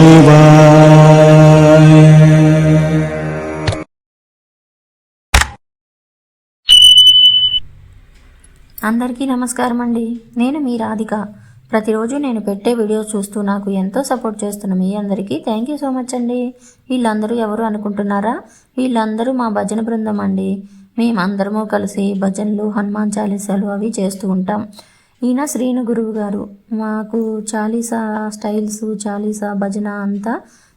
శివాయ. అందరికీ నమస్కారం అండి. నేను మీ రాధిక. ప్రతిరోజు నేను పెట్టే వీడియోస్ చూస్తూ నాకు ఎంతో సపోర్ట్ చేస్తున్న మీ అందరికీ థ్యాంక్ యూ సో మచ్ అండి. వీళ్ళందరూ ఎవరు అనుకుంటున్నారా? వీళ్ళందరూ మా భజన బృందం అండి. మేమందరము కలిసి భజనలు, హనుమాన్ చాలీసాలు అవి చేస్తూ ఉంటాం. ఈయన శ్రీను గురువు గారు. మాకు చాలీసా స్టైల్స్, చాలీసా భజన అంతా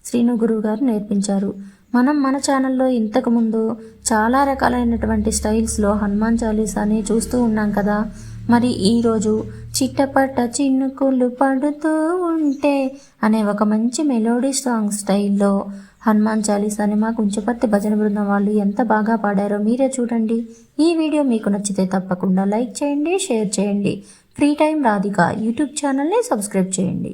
శ్రీను గురువు గారు నేర్పించారు. మనం మన ఛానల్లో ఇంతకుముందు చాలా రకాలైనటువంటి స్టైల్స్లో హనుమాన్ చాలీసాని చూస్తూ ఉన్నాం కదా. మరి ఈరోజు చిట్టపట్ట చిన్నుకులు పడుతూ ఉంటే అనే ఒక మంచి మెలోడీ సాంగ్ స్టైల్లో హనుమాన్ చాలీసాని మా కుంచపర్తి భజన బృందం వాళ్ళు ఎంత బాగా పాడారో మీరే చూడండి. ఈ వీడియో మీకు నచ్చితే తప్పకుండా లైక్ చేయండి, షేర్ చేయండి. ఫ్రీ టైం రాధిక యూట్యూబ్ ఛానల్ని సబ్స్క్రైబ్ చేయండి.